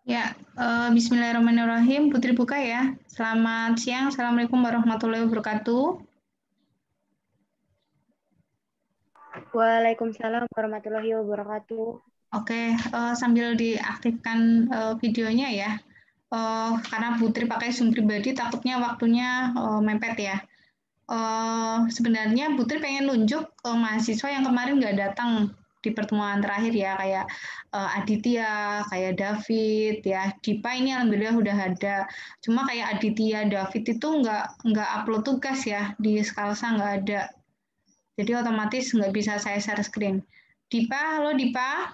Ya, Bismillahirrahmanirrahim. Putri buka ya. Selamat siang. Assalamualaikum warahmatullahi wabarakatuh. Waalaikumsalam warahmatullahi wabarakatuh. Oke, sambil diaktifkan videonya ya. Karena Putri pakai Zoom pribadi, takutnya waktunya mepet ya. Sebenarnya Putri pengen nunjuk mahasiswa yang kemarin nggak datang di pertemuan terakhir ya, kayak Aditya, kayak David ya, Dipa ini alhamdulillah udah ada. Cuma kayak Aditya, David itu nggak upload tugas ya, di Skalsa nggak ada. Jadi otomatis nggak bisa saya share screen. Dipa, halo Dipa.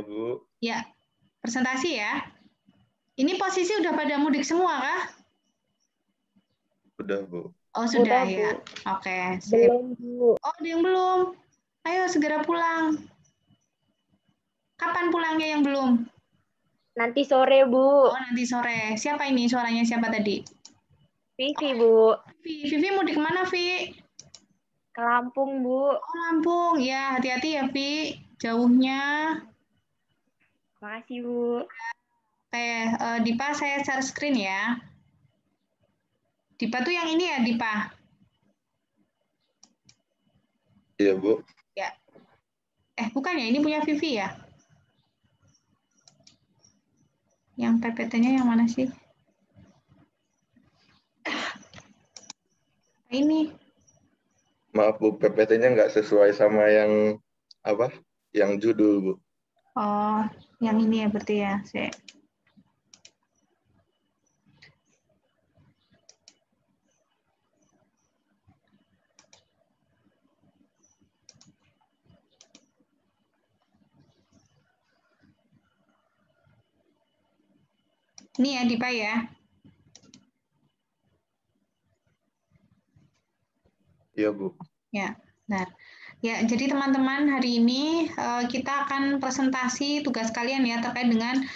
Bu. Ya, presentasi ya. Ini posisi udah pada mudik semua kah? Udah, Bu. Oh, sudah Udah, ya. Bu. Oke, sip. Belum, Bu. Oh, ada yang belum. Ayo segera pulang. Kapan pulangnya yang belum? Nanti sore, Bu. Oh, nanti sore. Siapa ini? Suaranya siapa tadi? Vivi, Bu. Vivi mau di kemana, Vi? Ke Lampung, Bu. Oh, Lampung. Ya, hati-hati ya, Vi. Jauhnya. Makasih, Bu. Oke, Dipa saya share screen ya. Dipa tuh yang ini ya, Dipa? Iya, Bu. Ya. Bukan ya, ini punya Vivi ya? Yang PPT-nya yang mana sih? Ini. Maaf, Bu. PPT-nya nggak sesuai sama yang apa? Yang judul, Bu. Oh, yang ini ya berarti ya. Ini ya, Dipa ya. Iya, Bu. Ya, benar. Ya, jadi teman-teman hari ini kita akan presentasi tugas kalian ya terkait dengan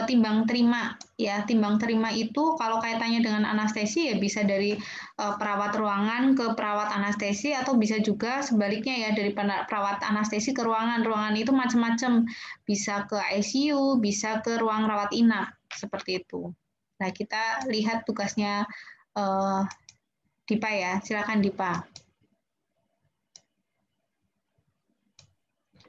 timbang terima. Ya, timbang terima itu kalau kaitannya dengan anestesi ya bisa dari perawat ruangan ke perawat anestesi atau bisa juga sebaliknya ya dari perawat anestesi ke ruangan. Ruangan itu macam-macam, bisa ke ICU, bisa ke ruang rawat inap seperti itu. Nah, kita lihat tugasnya Dipa ya. Silakan Dipa.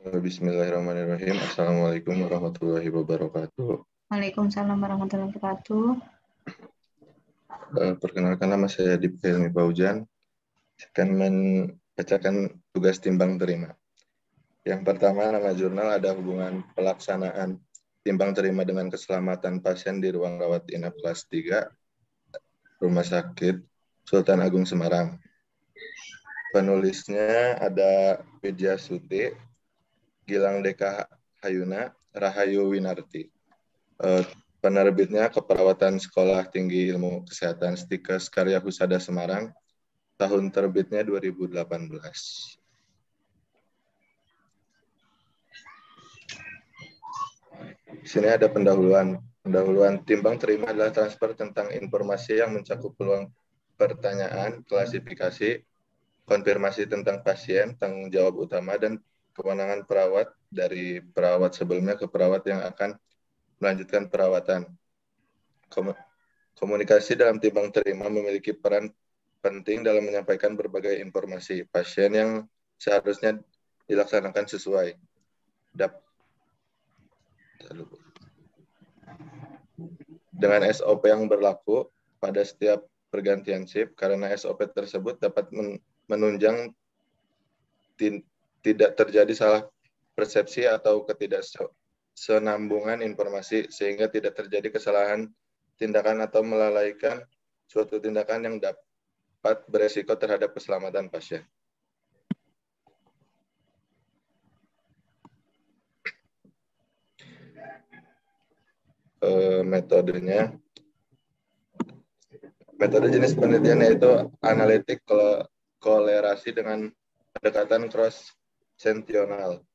Bismillahirrahmanirrahim. Assalamualaikum warahmatullahi wabarakatuh. Waalaikumsalam warahmatullahi wabarakatuh. Perkenalkan, nama saya Dipka Hilmi Paujan. Saya akan membacakan tugas timbang terima. Yang pertama, nama jurnal ada hubungan pelaksanaan timbang terima dengan keselamatan pasien di ruang rawat inap kelas 3 Rumah Sakit Sultan Agung Semarang. Penulisnya ada Widya Suti, Gilang Deka Hayuna, Rahayu Winarti. Penerbitnya Keperawatan Sekolah Tinggi Ilmu Kesehatan Stikes Karya Husada Semarang, tahun terbitnya 2018. Di sini ada pendahuluan. Pendahuluan timbang terima adalah transfer tentang informasi yang mencakup peluang pertanyaan, klasifikasi, konfirmasi tentang pasien, tanggung jawab utama, dan kewenangan perawat dari perawat sebelumnya ke perawat yang akan melanjutkan perawatan. Komunikasi dalam timbang terima memiliki peran penting dalam menyampaikan berbagai informasi pasien yang seharusnya dilaksanakan sesuai. Dengan SOP yang berlaku pada setiap pergantian shift, karena SOP tersebut dapat menunjang tidak terjadi salah persepsi atau ketidaksenambungan informasi, sehingga tidak terjadi kesalahan tindakan atau melalaikan suatu tindakan yang dapat beresiko terhadap keselamatan pasien. Metode jenis penelitian yaitu analitik kolerasi dengan pendekatan cross-sectional,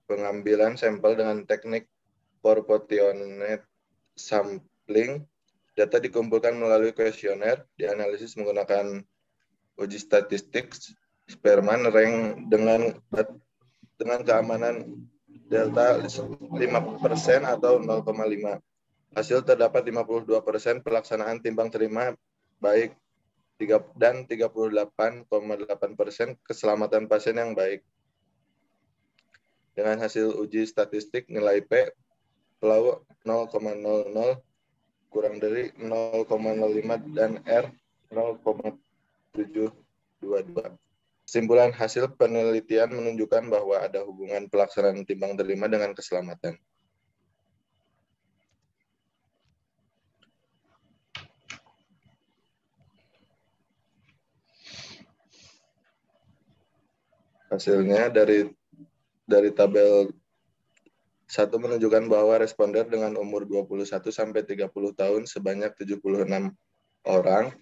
pengambilan sampel dengan teknik proportionate sampling, data dikumpulkan melalui kuesioner, dianalisis menggunakan uji statistik, Spearman rank dengan keamanan delta 5% atau 0,5. Hasil terdapat 52% pelaksanaan timbang terima baik dan 38,8% keselamatan pasien yang baik. Dengan hasil uji statistik nilai P PLAU 0,00 kurang dari 0,05 dan R 0,722. Kesimpulan hasil penelitian menunjukkan bahwa ada hubungan pelaksanaan timbang terima dengan keselamatan. Hasilnya dari tabel 1 menunjukkan bahwa responden dengan umur 21 sampai 30 tahun sebanyak 76 orang,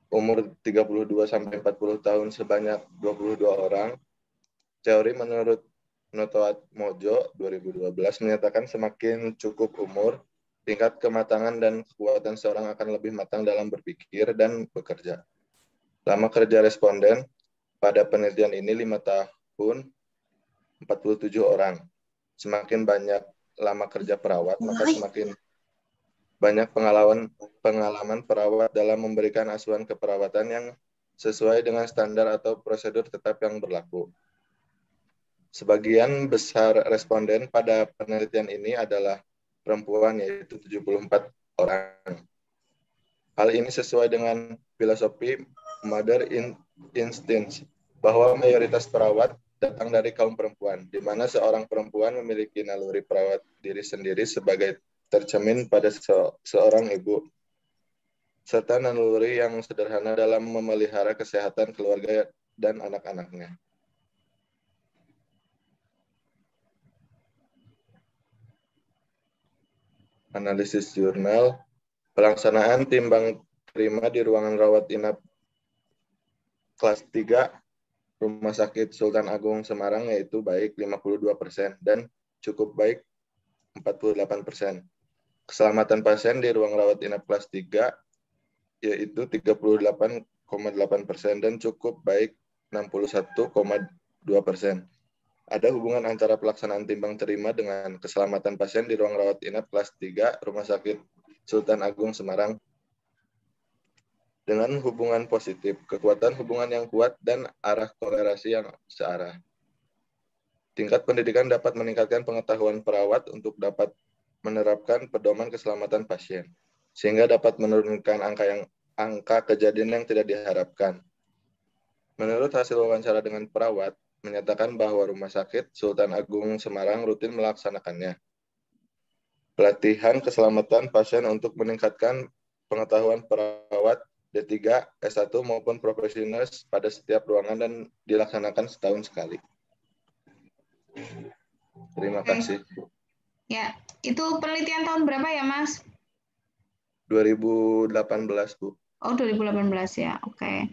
umur 32 sampai 40 tahun sebanyak 22 orang. Teori menurut Notoat Mojo 2012 menyatakan semakin cukup umur, tingkat kematangan dan kekuatan seorang akan lebih matang dalam berpikir dan bekerja. Lama kerja responden pada penelitian ini 5 tahun 47 orang. Semakin banyak lama kerja perawat, maka semakin banyak pengalaman perawat dalam memberikan asuhan keperawatan yang sesuai dengan standar atau prosedur tetap yang berlaku. Sebagian besar responden pada penelitian ini adalah perempuan, yaitu 74 orang. Hal ini sesuai dengan filosofi Mother Instinct, bahwa mayoritas perawat datang dari kaum perempuan, di mana seorang perempuan memiliki naluri perawat diri sendiri sebagai tercermin pada seorang ibu, serta naluri yang sederhana dalam memelihara kesehatan keluarga dan anak-anaknya. Analisis jurnal, pelaksanaan timbang terima di ruangan rawat inap kelas 3 Rumah Sakit Sultan Agung Semarang yaitu baik 52% dan cukup baik 48%. Keselamatan pasien di ruang rawat inap kelas 3 yaitu 38,8% dan cukup baik 61,2%. Ada hubungan antara pelaksanaan timbang terima dengan keselamatan pasien di ruang rawat inap kelas 3 Rumah Sakit Sultan Agung Semarang. Dengan hubungan positif, kekuatan hubungan yang kuat, dan arah kolerasi yang searah. Tingkat pendidikan dapat meningkatkan pengetahuan perawat untuk dapat menerapkan pedoman keselamatan pasien, sehingga dapat menurunkan angka kejadian yang tidak diharapkan. Menurut hasil wawancara dengan perawat, menyatakan bahwa Rumah Sakit Sultan Agung Semarang rutin melaksanakannya. Pelatihan keselamatan pasien untuk meningkatkan pengetahuan perawat D3, S1 maupun profesional pada setiap ruangan dan dilaksanakan setahun sekali. Terima kasih. Ya, itu penelitian tahun berapa ya, Mas? 2018, Bu. Oh, 2018 ya, oke.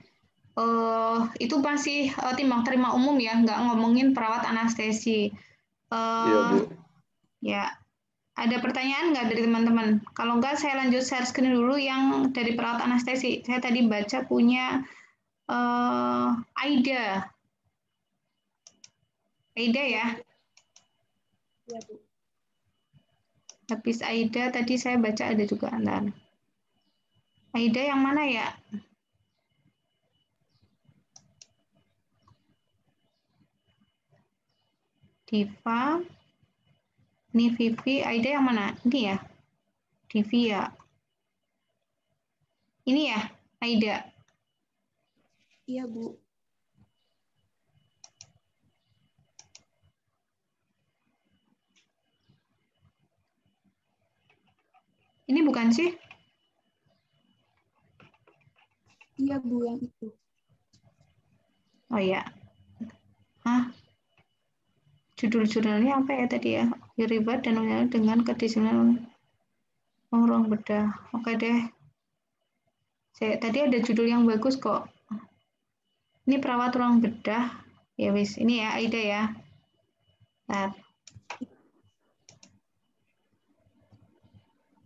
Itu masih timbang terima umum ya, nggak ngomongin perawat anestesi. Iya, Bu. Ya, ada pertanyaan nggak dari teman-teman? Kalau nggak, saya lanjut share screen dulu yang dari perawat anestesi. Saya tadi baca punya Aida. Aida ya? Iya, Bu. Habis Aida, tadi saya baca ada juga. Bentar. Aida yang mana ya? Diva. Ini Vivi. Aida yang mana? Ini ya? Divi ya? Ini ya? Aida? Iya, Bu. Ini bukan sih? Iya, Bu, yang itu. Oh ya. Hah? Judul-judulnya apa ya tadi ya? Ribat dan dengan kedisiplinan ruang bedah. Oke deh. Tadi ada judul yang bagus kok. Ini perawat ruang bedah. Ya wis, ini ya Aida ya. Bentar.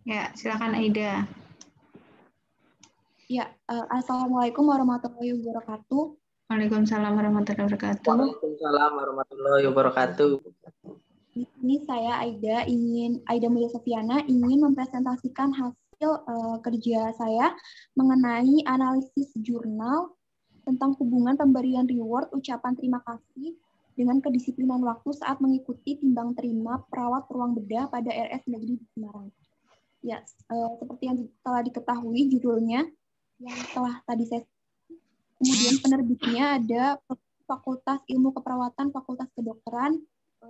Ya, silakan Aida. Ya, Assalamualaikum warahmatullahi wabarakatuh. Waalaikumsalam warahmatullahi wabarakatuh. Waalaikumsalam warahmatullahi wabarakatuh. Di sini saya Aida Mulia Sofiana ingin mempresentasikan hasil kerja saya mengenai analisis jurnal tentang hubungan pemberian reward ucapan terima kasih dengan kedisiplinan waktu saat mengikuti timbang terima perawat ruang bedah pada RS Negeri di Semarang. Ya, seperti yang telah diketahui judulnya yang telah tadi saya kemudian penerbitnya ada Fakultas Ilmu Keperawatan Fakultas Kedokteran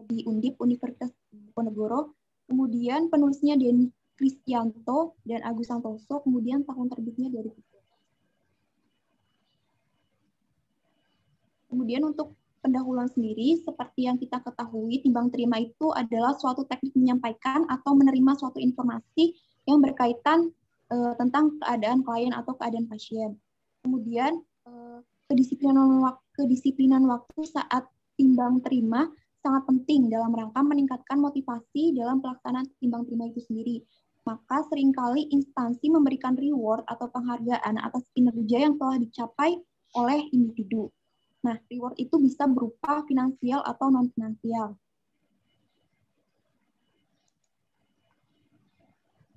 di Undip Universitas Diponegoro, kemudian penulisnya Denny Kristianto dan Agus Santoso, kemudian tahun terbitnya 2000. Kemudian untuk pendahuluan sendiri, seperti yang kita ketahui, timbang terima itu adalah suatu teknik menyampaikan atau menerima suatu informasi yang berkaitan tentang keadaan klien atau keadaan pasien. Kemudian kedisiplinan waktu saat timbang terima sangat penting dalam rangka meningkatkan motivasi dalam pelaksanaan timbang terima itu sendiri. Maka seringkali instansi memberikan reward atau penghargaan atas kinerja yang telah dicapai oleh individu. Nah, reward itu bisa berupa finansial atau non-finansial.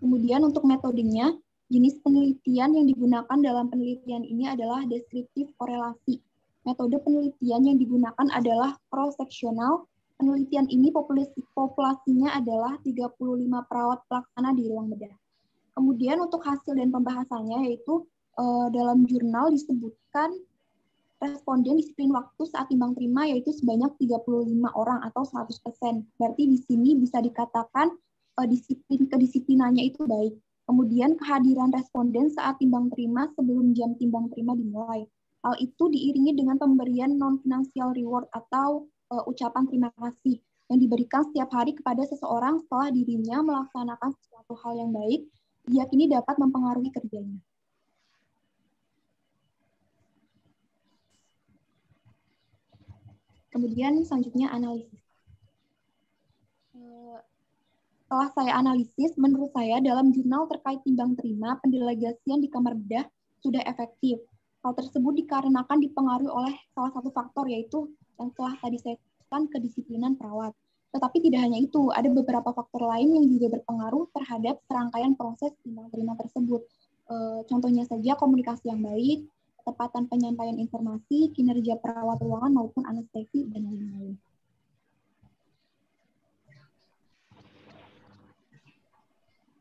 Kemudian untuk metodenya, jenis penelitian yang digunakan dalam penelitian ini adalah deskriptif korelasi. Metode penelitian yang digunakan adalah cross-sectional. Penelitian ini populasinya adalah 35 perawat pelaksana di ruang bedah. Kemudian untuk hasil dan pembahasannya yaitu dalam jurnal disebutkan responden disiplin waktu saat timbang terima yaitu sebanyak 35 orang atau 100%. Berarti di sini bisa dikatakan kedisiplinannya itu baik. Kemudian kehadiran responden saat timbang terima sebelum jam timbang terima dimulai. Hal itu diiringi dengan pemberian non-financial reward atau ucapan terima kasih yang diberikan setiap hari kepada seseorang setelah dirinya melaksanakan sesuatu hal yang baik, diyakini dapat mempengaruhi kerjanya. Kemudian selanjutnya analisis. Setelah saya analisis, menurut saya dalam jurnal terkait timbang terima, pendelegasian di kamar bedah sudah efektif. Hal tersebut dikarenakan dipengaruhi oleh salah satu faktor yaitu yang telah tadi saya sebutkan kedisiplinan perawat. Tetapi tidak hanya itu, ada beberapa faktor lain yang juga berpengaruh terhadap serangkaian proses timbang terima tersebut. Contohnya saja komunikasi yang baik, ketepatan penyampaian informasi, kinerja perawat ruangan maupun anestesi, dan lain-lain.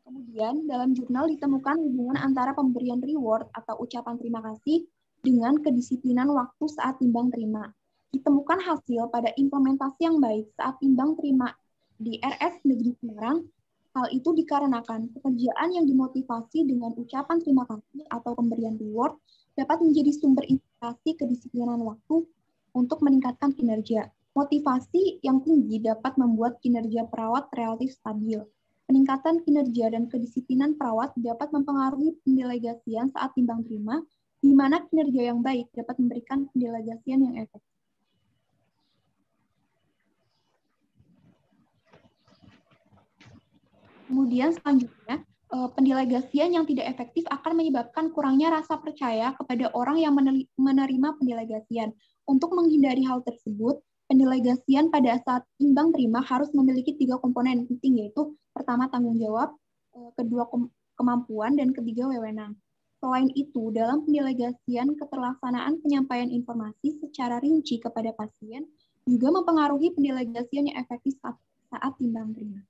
Kemudian, dalam jurnal ditemukan hubungan antara pemberian reward atau ucapan terima kasih dengan kedisiplinan waktu saat timbang terima. Ditemukan hasil pada implementasi yang baik saat timbang terima di RS Negeri Semarang. Hal itu dikarenakan pekerjaan yang dimotivasi dengan ucapan terima kasih atau pemberian reward dapat menjadi sumber inspirasi kedisiplinan waktu untuk meningkatkan kinerja. Motivasi yang tinggi dapat membuat kinerja perawat relatif stabil. Peningkatan kinerja dan kedisiplinan perawat dapat mempengaruhi pendelegasian saat timbang terima, di mana kinerja yang baik dapat memberikan pendelegasian yang efektif. Kemudian selanjutnya, pendelegasian yang tidak efektif akan menyebabkan kurangnya rasa percaya kepada orang yang menerima pendelegasian. Untuk menghindari hal tersebut, pendelegasian pada saat timbang terima harus memiliki 3 komponen penting, yaitu pertama tanggung jawab, kedua kemampuan, dan ketiga wewenang. Selain itu, dalam pendelegasian keterlaksanaan penyampaian informasi secara rinci kepada pasien juga mempengaruhi pendelegasian yang efektif saat timbang terima.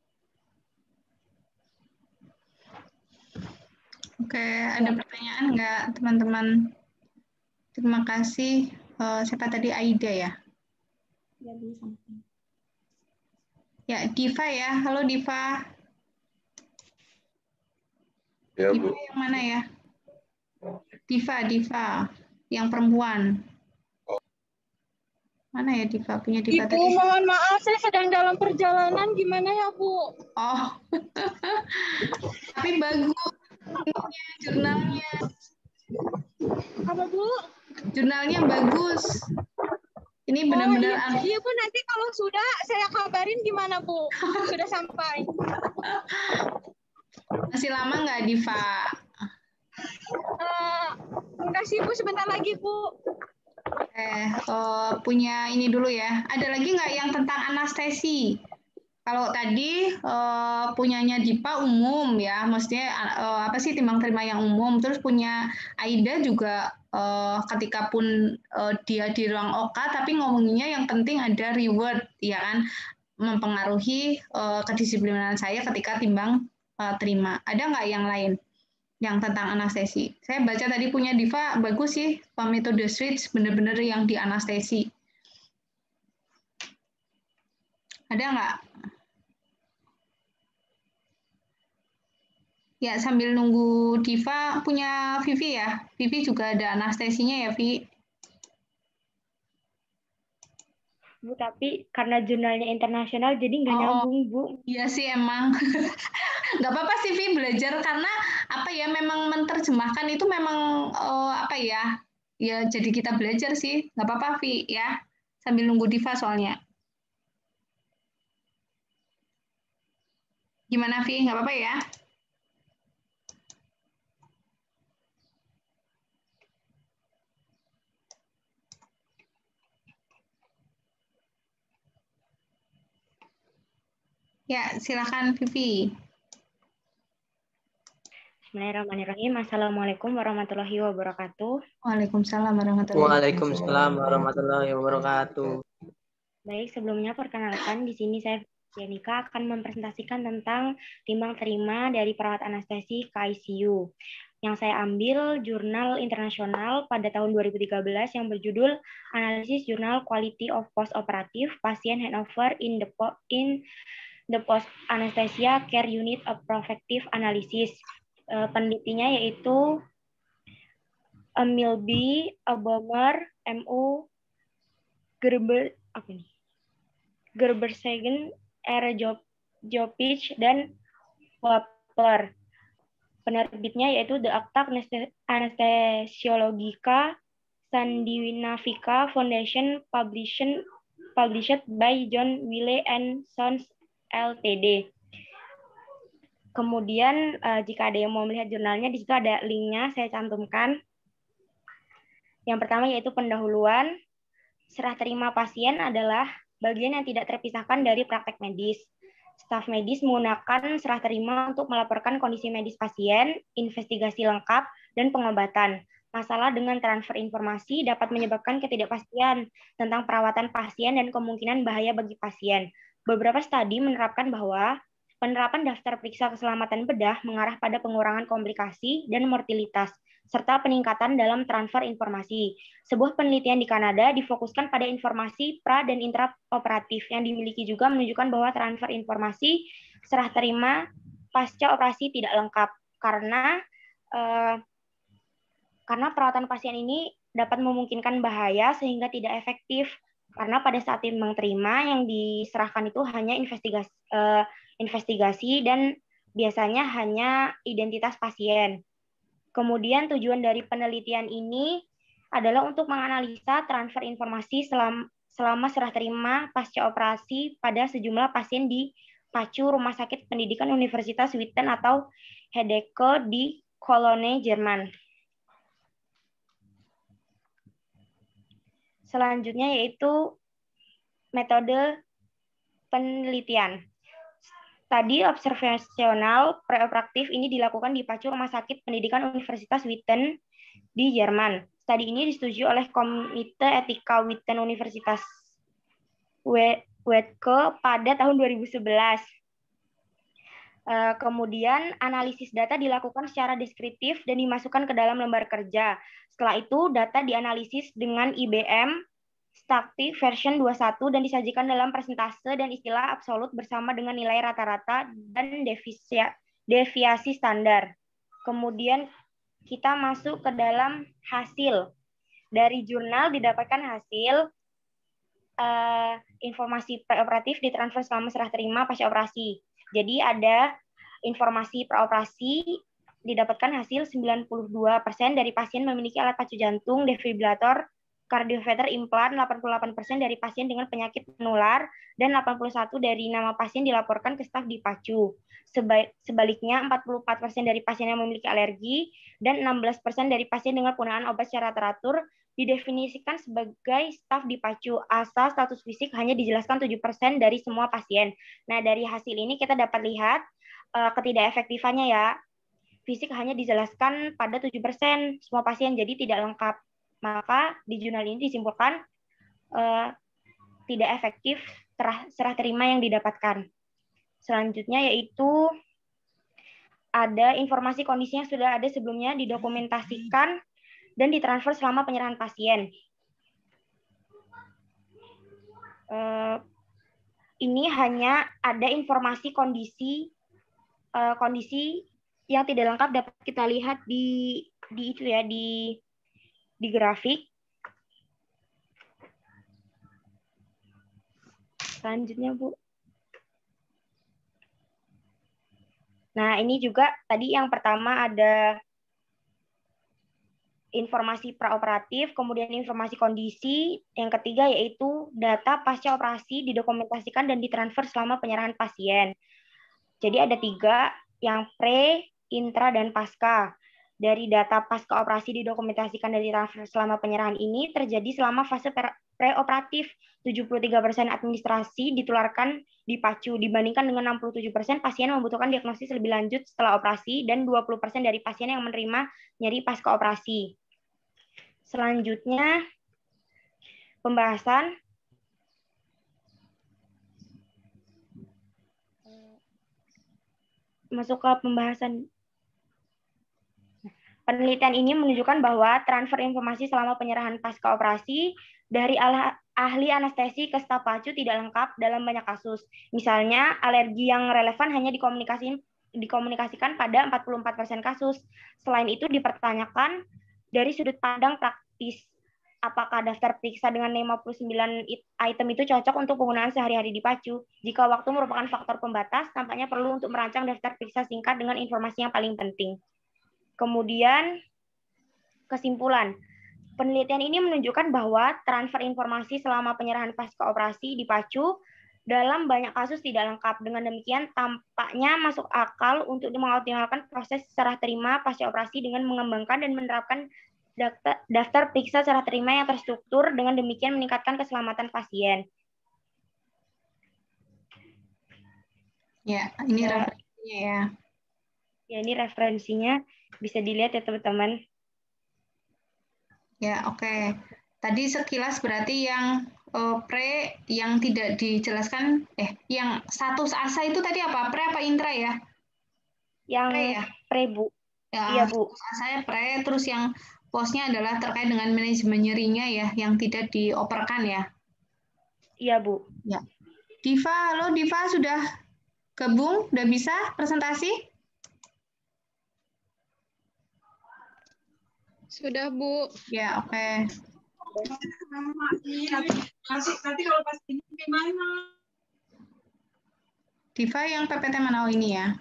Oke, ada pertanyaan nggak teman-teman? Terima kasih. Siapa tadi? Aida ya? Ya, Bu, sama-sama. Ya, Diva ya. Halo Diva. Ya, Diva Bu. yang mana ya? Diva. Yang perempuan. Mana ya Diva? Punya Diva Ibu, tadi. mohon maaf, saya sedang dalam perjalanan. Gimana ya, Bu? Oh, tapi bagus. Jurnalnya. Apa, Bu? Jurnalnya bagus. Ini benar-benar Iya, Bu, nanti kalau sudah saya kabarin gimana, Bu? Sudah sampai. Masih lama nggak, Diva? Enggak sih, Bu, sebentar lagi, Bu. Punya ini dulu ya. Ada lagi nggak yang tentang anestesi? Kalau tadi punyanya Dipa umum ya, maksudnya apa sih timbang terima yang umum. Terus punya Aida juga ketika pun dia di ruang OK, tapi ngomonginnya yang penting ada reward, ya kan, mempengaruhi kedisiplinan saya ketika timbang terima. Ada nggak yang lain yang tentang anestesi? Saya baca tadi punya Diva bagus sih, metode switch benar-benar yang di anestesi. Ada nggak? Ya, sambil nunggu Diva, punya Vivi ya. Vivi juga ada anestesinya ya, Vi. Bu, tapi karena jurnalnya internasional jadi nggak nyambung, Bu. Iya sih emang. Nggak apa-apa sih, Vi, belajar karena apa ya, memang menerjemahkan itu memang apa ya, ya jadi kita belajar sih. Nggak apa-apa, Vi, ya. Sambil nunggu Diva soalnya. Gimana, Vi? Nggak apa-apa ya? Ya, silakan Vivi. Bismillahirrahmanirrahim. Assalamualaikum warahmatullahi wabarakatuh. Waalaikumsalam warahmatullahi warahmatullahi wabarakatuh. Baik, sebelumnya perkenalkan di sini saya Janika akan mempresentasikan tentang timbang terima dari perawat anestesi ke ICU. Yang saya ambil jurnal internasional pada tahun 2013 yang berjudul Analisis Jurnal Quality of Post-Operative Patient Handover in the Post Anesthesia Care Unit of Prospective Analysis. Penelitinya yaitu Milby, Abomer, MU, Gerbersagen, Jopic, dan Wapler. Penerbitnya yaitu The Acta Anesthesiologica Scandinavica Foundation published by John Wiley and Sons Ltd. Kemudian jika ada yang mau melihat jurnalnya, di situ ada linknya, saya cantumkan. Yang pertama yaitu pendahuluan. Serah terima pasien adalah bagian yang tidak terpisahkan dari praktek medis. Staf medis menggunakan serah terima untuk melaporkan kondisi medis pasien, investigasi lengkap, dan pengobatan. Masalah dengan transfer informasi dapat menyebabkan ketidakpastian tentang perawatan pasien dan kemungkinan bahaya bagi pasien. Beberapa studi menerapkan bahwa penerapan daftar periksa keselamatan bedah mengarah pada pengurangan komplikasi dan mortalitas, serta peningkatan dalam transfer informasi. Sebuah penelitian di Kanada difokuskan pada informasi pra dan intraoperatif yang dimiliki juga menunjukkan bahwa transfer informasi serah terima pasca operasi tidak lengkap karena perawatan pasien ini dapat memungkinkan bahaya sehingga tidak efektif karena pada saat timbang terima yang diserahkan itu hanya investigasi dan biasanya hanya identitas pasien. Kemudian tujuan dari penelitian ini adalah untuk menganalisa transfer informasi selama serah terima pasca operasi pada sejumlah pasien di PACU Rumah Sakit Pendidikan Universitas Witten atau Hedeke di Cologne, Jerman. Selanjutnya yaitu metode penelitian. Studi observasional preoperatif ini dilakukan di PACU Rumah Sakit Pendidikan Universitas Witten di Jerman. Studi ini disetujui oleh Komite Etika Witten Universitas Wetke pada tahun 2011. Kemudian analisis data dilakukan secara deskriptif dan dimasukkan ke dalam lembar kerja. Setelah itu data dianalisis dengan IBM Statistik version 21 dan disajikan dalam persentase dan istilah absolut bersama dengan nilai rata-rata dan deviasi standar. Kemudian kita masuk ke dalam hasil. Dari jurnal didapatkan hasil informasi preoperatif ditransfer selama serah terima pasca operasi. Jadi ada informasi preoperasi didapatkan hasil 92% dari pasien memiliki alat pacu jantung, defibrilator, kardioverter implan, 88% dari pasien dengan penyakit menular, dan 81% dari nama pasien dilaporkan ke staf di PACU. Sebaliknya, 44% dari pasien yang memiliki alergi, dan 16% dari pasien dengan penggunaan obat secara teratur didefinisikan sebagai staf di PACU asal status fisik hanya dijelaskan 7% dari semua pasien. Nah, dari hasil ini kita dapat lihat ketidakefektifannya ya. Fisik hanya dijelaskan pada 7% semua pasien, jadi tidak lengkap. Maka di jurnal ini disimpulkan tidak efektif serah terima yang didapatkan. Selanjutnya yaitu ada informasi kondisi yang sudah ada sebelumnya didokumentasikan dan ditransfer selama penyerahan pasien. Ini hanya ada informasi kondisi yang tidak lengkap dapat kita lihat di itu ya, di grafik. Selanjutnya, Bu. Nah, ini juga tadi yang pertama ada informasi praoperatif, kemudian informasi kondisi, yang ketiga yaitu data pasca operasi didokumentasikan dan ditransfer selama penyerahan pasien. Jadi ada 3, yang pre, intra, dan pasca. Dari data pasca operasi didokumentasikan dan ditransfer selama penyerahan ini terjadi selama fase preoperatif. 73% administrasi ditularkan di PACU dibandingkan dengan 67% pasien membutuhkan diagnosis lebih lanjut setelah operasi dan 20% dari pasien yang menerima nyeri pasca operasi. Selanjutnya pembahasan masuk ke pembahasan. Penelitian ini menunjukkan bahwa transfer informasi selama penyerahan pasca operasi dari ahli anestesi ke staf PACU tidak lengkap dalam banyak kasus. Misalnya, alergi yang relevan hanya dikomunikasikan pada 44% kasus. Selain itu, dipertanyakan dari sudut pandang praktis, apakah daftar periksa dengan 59 item itu cocok untuk penggunaan sehari-hari di PACU? Jika waktu merupakan faktor pembatas, tampaknya perlu untuk merancang daftar periksa singkat dengan informasi yang paling penting. Kemudian, kesimpulan. Penelitian ini menunjukkan bahwa transfer informasi selama penyerahan pasca operasi di PACU dalam banyak kasus tidak lengkap. Dengan demikian, tampaknya masuk akal untuk mengoptimalkan proses serah terima pasca operasi dengan mengembangkan dan menerapkan daftar periksa serah terima yang terstruktur, dengan demikian meningkatkan keselamatan pasien. Ya, ini referensinya ya. Ya, ini referensinya. Bisa dilihat ya teman-teman. Ya, oke. Tadi sekilas berarti yang pre yang tidak dijelaskan, yang status asa itu tadi apa? Pre apa intra ya? Yang pre ya? Pre, Bu. Ya, iya, Bu. Asanya pre, terus yang posnya adalah terkait dengan manajemen nyerinya ya, yang tidak dioperkan ya? Iya, Bu. Ya. Diva, halo Diva, sudah gabung? Udah bisa presentasi? Sudah, Bu. Ya, oke. Nanti kalau pas ini gimana? Diva yang PPT Manau ini ya.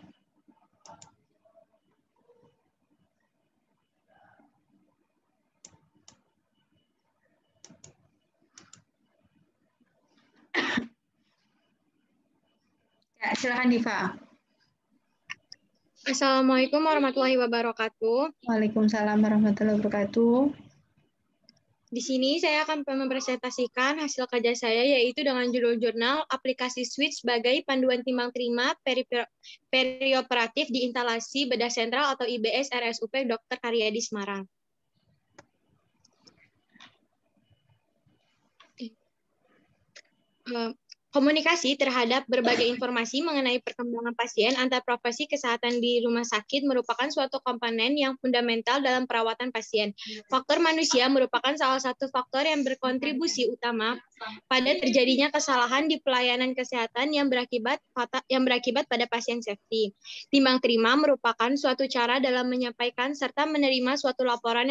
Ya, silakan Diva. Assalamualaikum warahmatullahi wabarakatuh. Waalaikumsalam warahmatullahi wabarakatuh. Di sini saya akan mempresentasikan hasil kerja saya, yaitu dengan judul jurnal aplikasi switch sebagai panduan timbang terima perioperatif di instalasi bedah sentral atau IBS RSUP Dr. Karyadi Semarang. Komunikasi terhadap berbagai informasi mengenai perkembangan pasien antar profesi kesehatan di rumah sakit merupakan suatu komponen yang fundamental dalam perawatan pasien. Faktor manusia merupakan salah satu faktor yang berkontribusi utama pada terjadinya kesalahan di pelayanan kesehatan yang berakibat pada pasien safety. Timbang terima merupakan suatu cara dalam menyampaikan serta menerima suatu laporan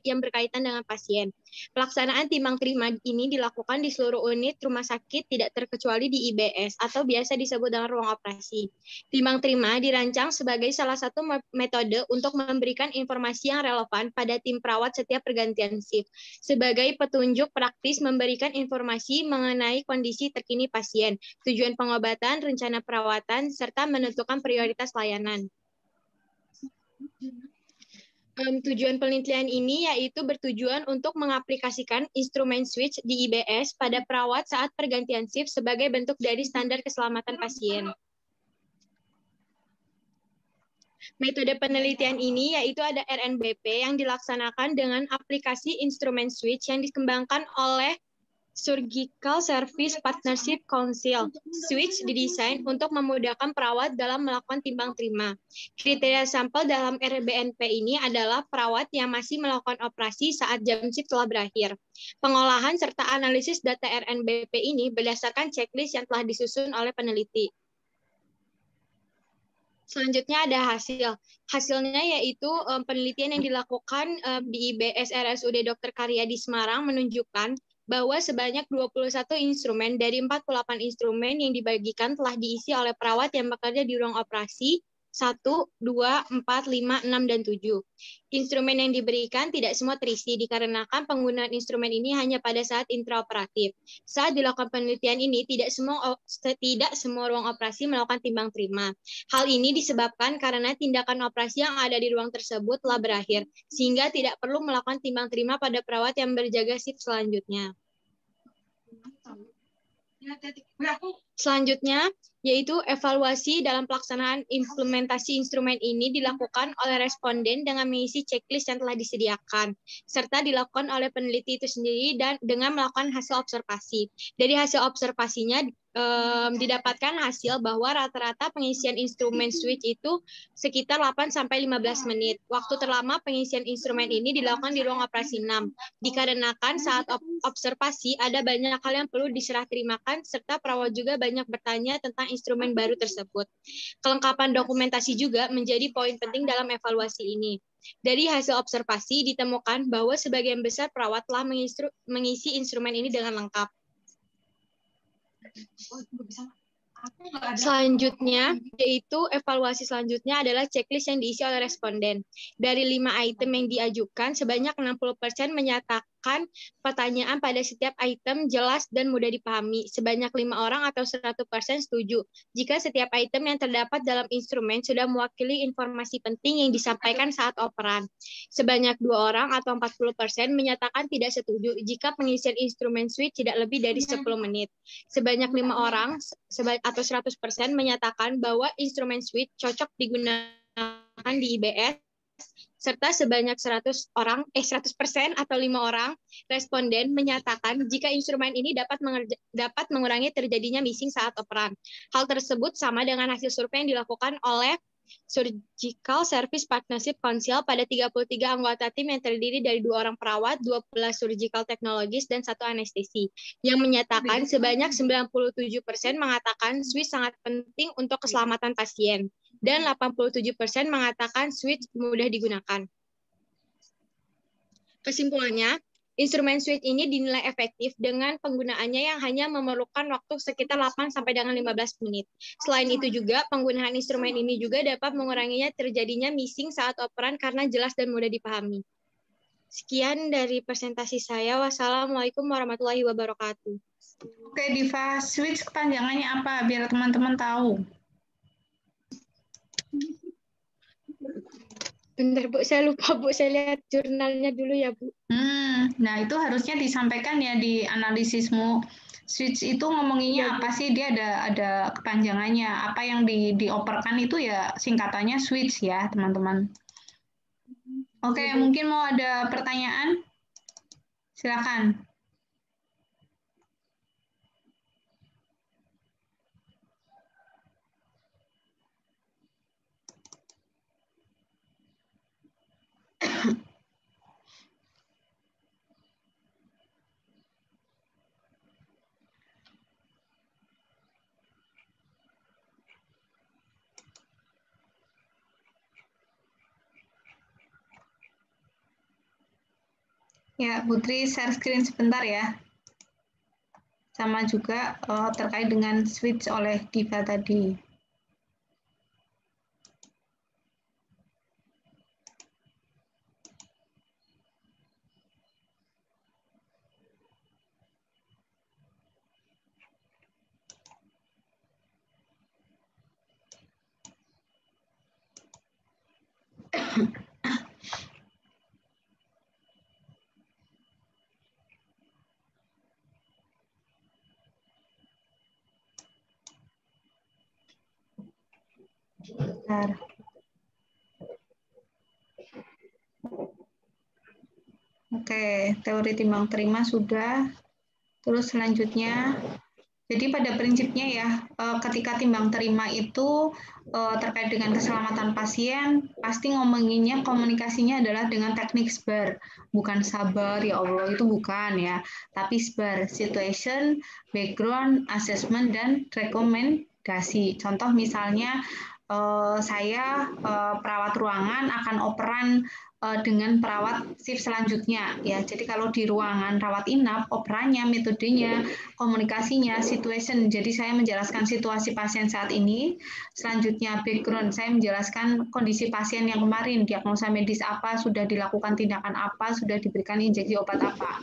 yang berkaitan dengan pasien. Pelaksanaan timbang terima ini dilakukan di seluruh unit rumah sakit tidak terkecuali di IBS atau biasa disebut dengan ruang operasi. Timbang terima dirancang sebagai salah satu metode untuk memberikan informasi yang relevan pada tim perawat setiap pergantian shift, sebagai petunjuk praktis memberikan informasi mengenai kondisi terkini pasien, tujuan pengobatan, rencana perawatan, serta menentukan prioritas layanan. Tujuan penelitian ini yaitu bertujuan untuk mengaplikasikan instrumen switch di IBS pada perawat saat pergantian shift sebagai bentuk dari standar keselamatan pasien. Metode penelitian ini yaitu ada RNBP yang dilaksanakan dengan aplikasi instrumen switch yang dikembangkan oleh Surgical Service Partnership Council. Switch didesain untuk memudahkan perawat dalam melakukan timbang terima. Kriteria sampel dalam RBNP ini adalah perawat yang masih melakukan operasi saat jam shift telah berakhir. Pengolahan serta analisis data RNBP ini berdasarkan checklist yang telah disusun oleh peneliti. Selanjutnya ada hasil. Hasilnya yaitu penelitian yang dilakukan di IBS RSUD Dr. Karyadi Semarang menunjukkan bahwa sebanyak 21 instrumen dari 48 instrumen yang dibagikan telah diisi oleh perawat yang bekerja di ruang operasi 1, 2, 4, 5, 6, dan 7. Instrumen yang diberikan tidak semua terisi dikarenakan penggunaan instrumen ini hanya pada saat intraoperatif. Saat dilakukan penelitian ini, tidak semua ruang operasi melakukan timbang terima. Hal ini disebabkan karena tindakan operasi yang ada di ruang tersebut telah berakhir, sehingga tidak perlu melakukan timbang terima pada perawat yang berjaga shift selanjutnya. Selanjutnya, yaitu evaluasi dalam pelaksanaan implementasi instrumen ini dilakukan oleh responden dengan mengisi checklist yang telah disediakan, serta dilakukan oleh peneliti itu sendiri dan dengan melakukan hasil observasi. Dari hasil observasinya, didapatkan hasil bahwa rata-rata pengisian instrumen switch itu sekitar 8-15 menit. Waktu terlama pengisian instrumen ini dilakukan di ruang operasi 6. Dikarenakan saat observasi ada banyak hal yang perlu diserah terimakan, serta perawat juga banyak bertanya tentang instrumen baru tersebut. Kelengkapan dokumentasi juga menjadi poin penting dalam evaluasi ini. Dari hasil observasi ditemukan bahwa sebagian besar perawat telah mengisi instrumen ini dengan lengkap. Selanjutnya, yaitu evaluasi selanjutnya adalah checklist yang diisi oleh responden. Dari 5 item yang diajukan, sebanyak 60% menyatakan pertanyaan pada setiap item jelas dan mudah dipahami. Sebanyak 5 orang atau 100% setuju jika setiap item yang terdapat dalam instrumen sudah mewakili informasi penting yang disampaikan saat operan. Sebanyak 2 orang atau 40% menyatakan tidak setuju jika pengisian instrumen switch tidak lebih dari 10 menit. Sebanyak 5 orang atau 100% menyatakan bahwa instrumen switch cocok digunakan di IBS, serta sebanyak 100% atau 5 orang responden menyatakan jika instrumen ini dapat mengurangi terjadinya missing saat operan. Hal tersebut sama dengan hasil survei yang dilakukan oleh Surgical Service Partnership Council pada 33 anggota tim yang terdiri dari 2 orang perawat, 12 surgical technologist, dan 1 anestesi, yang menyatakan sebanyak 97% mengatakan switch sangat penting untuk keselamatan pasien, dan 87% mengatakan switch mudah digunakan. Kesimpulannya, instrumen switch ini dinilai efektif dengan penggunaannya yang hanya memerlukan waktu sekitar 8 sampai dengan 15 menit. Selain itu juga, penggunaan instrumen ini juga dapat menguranginya terjadinya missing saat operan karena jelas dan mudah dipahami. Sekian dari presentasi saya. Wassalamualaikum warahmatullahi wabarakatuh. Oke, Diva, switch kepanjangannya apa biar teman-teman tahu? Bentar, Bu, saya lupa, Bu. Saya lihat jurnalnya dulu ya, Bu. Nah, itu harusnya disampaikan ya di analisismu. Switch itu ngomonginnya apa sih? Dia ada kepanjangannya. Apa yang dioperkan itu ya singkatannya switch ya, teman-teman. Oke, mungkin mau ada pertanyaan? Silakan. Ya, Putri share screen sebentar ya. Sama juga terkait dengan switch oleh Diva tadi. Bentar. Oke, teori timbang terima sudah. Terus selanjutnya, jadi pada prinsipnya ya, ketika timbang terima itu terkait dengan keselamatan pasien, pasti ngomonginnya komunikasinya adalah dengan teknik SBAR, bukan sabar, ya Allah, itu bukan ya, tapi SBAR, situation, background, assessment, dan rekomendasi. Contoh misalnya, saya perawat ruangan akan operan dengan perawat shift selanjutnya ya. Jadi kalau di ruangan rawat inap, operannya, metodenya, komunikasinya, situation. Jadi saya menjelaskan situasi pasien saat ini. Selanjutnya background, saya menjelaskan kondisi pasien yang kemarin, diagnosa medis apa, sudah dilakukan tindakan apa, sudah diberikan injeksi obat apa.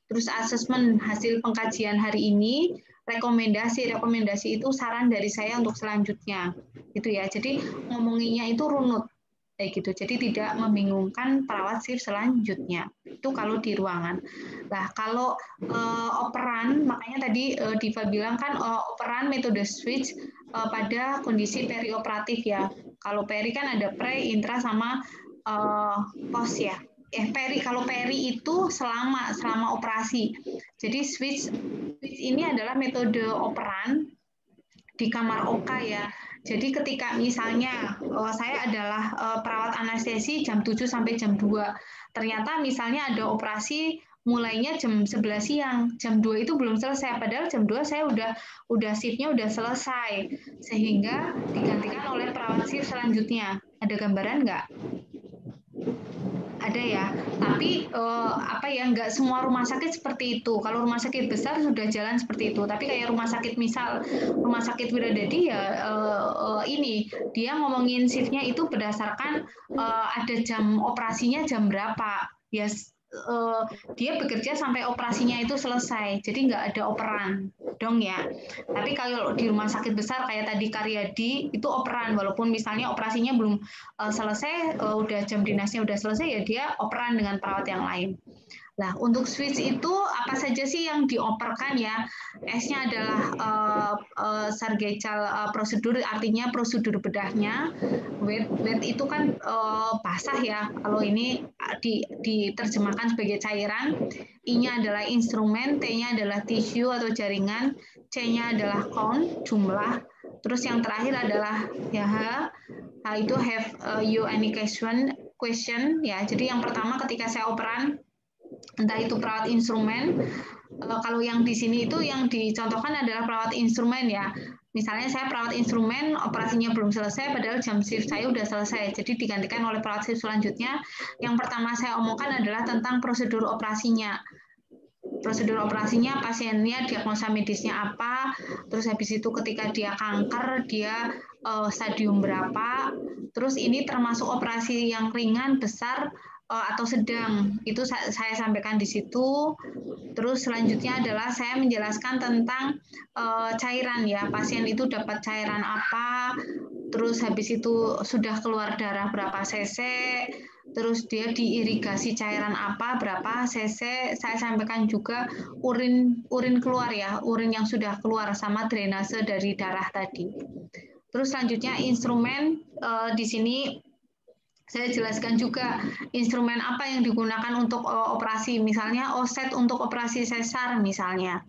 Terus assessment hasil pengkajian hari ini, rekomendasi itu saran dari saya untuk selanjutnya. Gitu ya. Jadi ngomonginnya itu runut. Kayak gitu. Jadi tidak membingungkan perawat shift selanjutnya. Itu kalau di ruangan. Nah, kalau operan, makanya tadi Diva bilang kan operan metode switch pada kondisi perioperatif ya. Kalau peri kan ada pre, intra sama post ya. Kalau peri itu selama operasi. Jadi switch ini adalah metode operan di kamar OK ya. Jadi ketika misalnya saya adalah perawat anestesi jam 7 sampai jam 2. Ternyata misalnya ada operasi mulainya jam 11 siang. Jam 2 itu belum selesai, padahal jam 2 saya udah shift-nya udah selesai. Sehingga digantikan oleh perawat shift selanjutnya. Ada gambaran nggak? Ada ya, tapi nggak semua rumah sakit seperti itu. Kalau rumah sakit besar sudah jalan seperti itu, tapi kayak rumah sakit misal rumah sakit Wiradadi ya ini dia ngomongin shiftnya itu berdasarkan ada jam operasinya jam berapa ya. Dia bekerja sampai operasinya itu selesai, jadi nggak ada operan dong ya. Tapi kalau di rumah sakit besar kayak tadi Karyadi itu operan, walaupun misalnya operasinya belum selesai, udah jam dinasnya udah selesai ya dia operan dengan perawat yang lain. Nah, untuk switch itu apa saja sih yang dioperkan ya? S-nya adalah surgical prosedur, artinya prosedur bedahnya. Wet itu kan basah ya. Kalau ini diterjemahkan sebagai cairan. I-nya adalah instrumen, T-nya adalah tisu atau jaringan, C-nya adalah count, jumlah. Terus yang terakhir adalah ya H itu have you any question ya. Jadi yang pertama ketika saya operan, entah itu perawat instrumen, kalau yang di sini itu yang dicontohkan adalah perawat instrumen ya. Misalnya saya perawat instrumen, operasinya belum selesai, padahal jam shift saya udah selesai. Jadi digantikan oleh perawat shift selanjutnya. Yang pertama saya omongkan adalah tentang prosedur operasinya. Prosedur operasinya, pasiennya, diagnosa medisnya apa, terus habis itu ketika dia kanker, dia stadium berapa, terus ini termasuk operasi yang ringan, besar, atau sedang, itu saya sampaikan di situ. Terus selanjutnya adalah saya menjelaskan tentang cairan ya, pasien itu dapat cairan apa, terus habis itu sudah keluar darah berapa cc, terus dia diirigasi cairan apa berapa cc. Saya sampaikan juga urin keluar ya, urin yang sudah keluar sama drainase dari darah tadi. Terus selanjutnya instrumen di sini saya jelaskan juga instrumen apa yang digunakan untuk operasi, misalnya OSET untuk operasi sesar misalnya.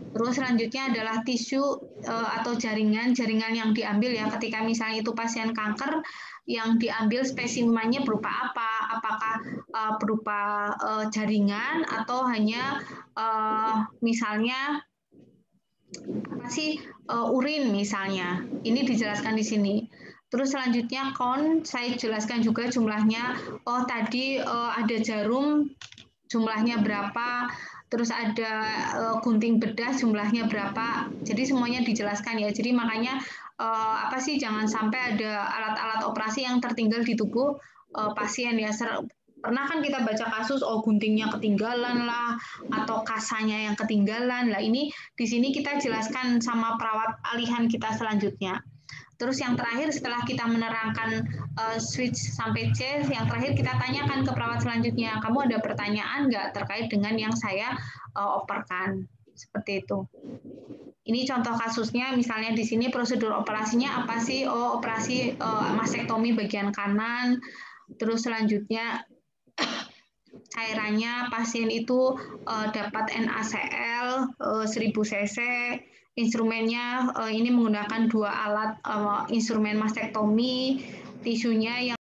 Terus selanjutnya adalah tisu atau jaringan yang diambil ya ketika misalnya itu pasien kanker, yang diambil spesimennya berupa apa? Apakah berupa jaringan atau hanya misalnya apa sih urin misalnya. Ini dijelaskan di sini. Terus selanjutnya count, saya jelaskan juga jumlahnya. Oh tadi ada jarum, jumlahnya berapa, terus ada gunting bedah, jumlahnya berapa. Jadi semuanya dijelaskan ya. Jadi makanya apa sih jangan sampai ada alat-alat operasi yang tertinggal di tubuh pasien ya. Pernah kan kita baca kasus, oh guntingnya ketinggalan lah, atau kasanya yang ketinggalan. Lah ini di sini kita jelaskan sama perawat alihan kita selanjutnya. Terus yang terakhir setelah kita menerangkan switch sampai C, yang terakhir kita tanyakan ke perawat selanjutnya, kamu ada pertanyaan nggak terkait dengan yang saya operkan? Seperti itu. Ini contoh kasusnya, misalnya di sini prosedur operasinya apa sih? Oh, operasi mastektomi bagian kanan. Terus selanjutnya cairannya pasien itu dapat NaCl 1000 cc. Instrumennya ini menggunakan 2 alat instrumen mastektomi, tisunya yang